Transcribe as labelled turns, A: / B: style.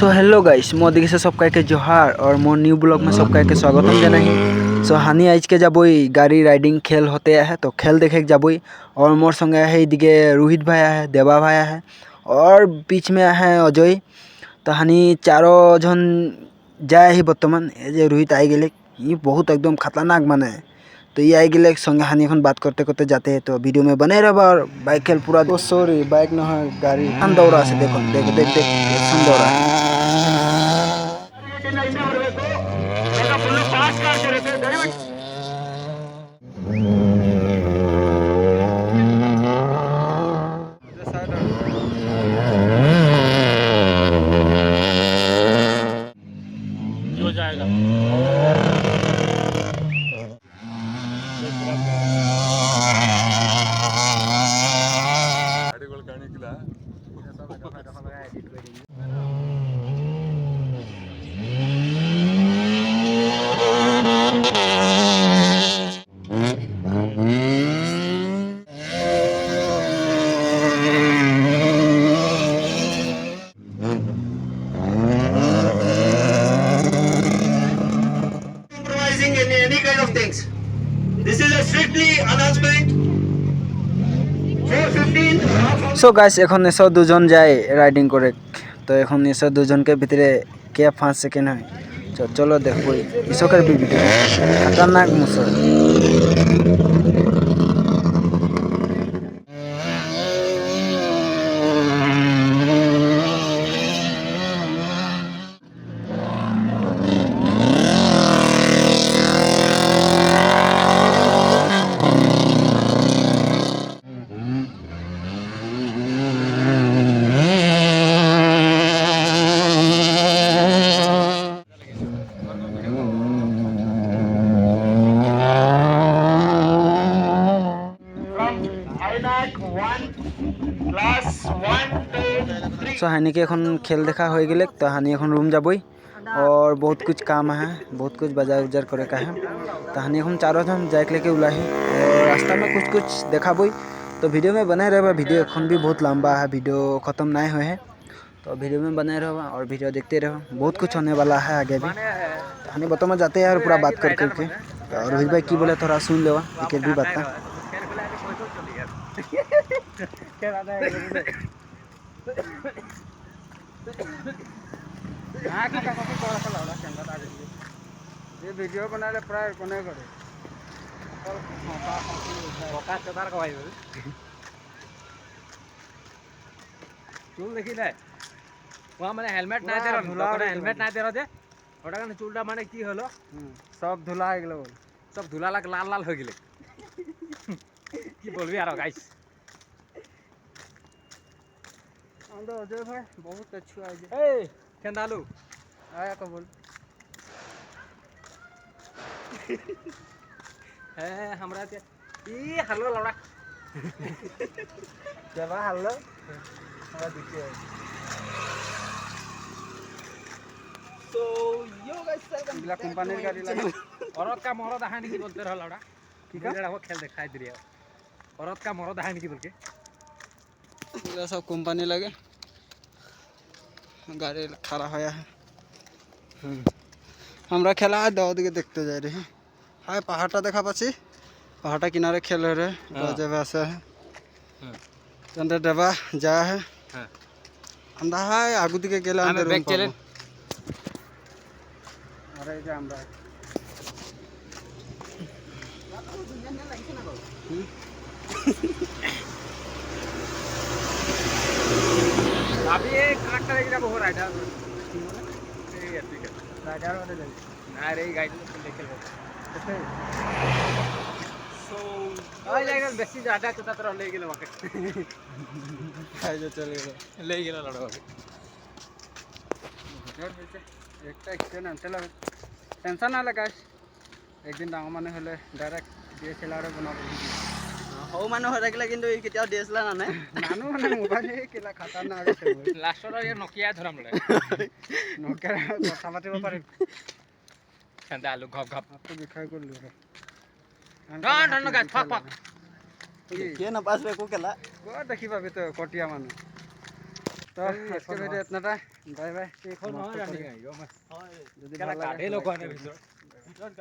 A: So hello guys Modi से सबका के जोहार और मोर न्यू ब्लॉग में सबका के स्वागतम जनाही। सो हानि आज के जाबई गाड़ी राइडिंग खेल होते है तो खेल देखे जाबई और मोर संगे है इदिके रोहित भाई है, देवा भाई है और बीच में है अजय। तो हानि चारों जन जाए ही बर्तमान जे रोहित आई गेले ये बहुत एकदम खतरनाक माने तो ये आई गेले संगे हानि এখন बात करते करते जाते हैं तो वीडियो में बने रहबा और बाइक खेल पूरा ओ सॉरी बाइक न है गाड़ी हम दौड़ा से देखो देख देख देख हम दौड़ा
B: हो जाएगा
C: in any kind of things. This is a strictly announcement. 4:15.
A: So guys এখন এসব দুজন যায় রাইডিং করে তো এখন এসব দুজনকে ভিতরে কে 5 সেকেন্ড হয় চলো দেখবো ইসকের ভিডিও খতরনাক মুসল सो हानि के এখন खेल देखा हो गए तो हानि এখন रूम जाबई और बहुत कुछ काम है बहुत कुछ बाजार उजार करे का है तो हानि এখন चारों जन जाके लेके उलाही और रास्ता में कुछ कुछ देखाबई तो वीडियो में बने रहबा। वीडियो এখন भी बहुत लंबा है वीडियो खत्म नहीं हुए है तो वीडियो में बने रहो और वीडियो देखते रहो बहुत कुछ होने वाला है आगे भी। तो हानि बताओ में जाते हैं और पूरा बात कर करके और रोहित भाई की बोले थोड़ा सुन लेवा एक भी बात का
D: ये वीडियो बना ले प्राय कोने करे
B: চুল দেখিলে ওয়া মানে হেলমেট নাই দে হেলমেট নাই দে যে ওটা কারণে চুলটা মানে কি হলো
D: सब धुला गेलो
B: সব ধুলা লাল লাল হয়ে গেলে কি বলবি আর গাইস
D: हम तो अजय भाई बहुत अच्छा है
B: এই কেন্দালু
D: आया को बोल
B: হ্যাঁ আমরা ই হারলো লাউড়া
D: जब हल्लो हमरा देखिए
B: তো ইয়ো গাইস
D: बिला कंपनी गाड़ी लगा
B: औरत का मरद है नहीं बोलते रहा लौड़ा की का वो खेल दिखाई दे रही है औरत का मरद है नहीं बोल के
D: बिला सब कंपनी लगे गाड़ी खड़ा होया है हमरा खेला है दाऊद के देखते जा रहे हैं हाय पहाड़टा देखा पाछी पहाड़टा किनारे खेल रहे अजय वैसे है चंद्र डबा जा है
B: हां
D: अंधा है आगु दिके गेला अंदर
B: बैक चले
D: अरे जा हमरा
B: अभी एक काटता लेके जाबो राइडर ठीक है
D: राइडर वाले ले
B: ना रे गाइड देखे लो सो आई जाएगा बेसी ज्यादा तो तरह ले गेलो वाके
D: खाई जो चले गए
B: ले गेलो लड़वा के
D: একটা एक्सीडेंट चला टेंशन ना लगा एक दिन डांग माने हले डायरेक्ट डीएसएलआर बनाबो
A: হও মানুহ হৈ থাকিলে কিন্তু কেতিয়াও ডিএসএলআর নানে
D: नानू माने मोबाइल केला खतरनाक আছে
B: लास्टर ये नोकिया धरम ले
D: नोकिया কথা পাতিব পাৰিম
B: কেন্দা আলু ঘপ ঘপ
D: আপনি বিখাই করলি রে
B: না না না গাইস ফাক ফাক
A: কে না পাস রে কো কেলা
D: को देखि पाबे तो कटिया माने तो তো আজকে ভিডিও ইতনাটা বাই বাই
B: এইখন নহয় ৰানিং আহি
D: যদি ভাল লাগে
B: গাড়ী লগোৱা নাই ভিতৰত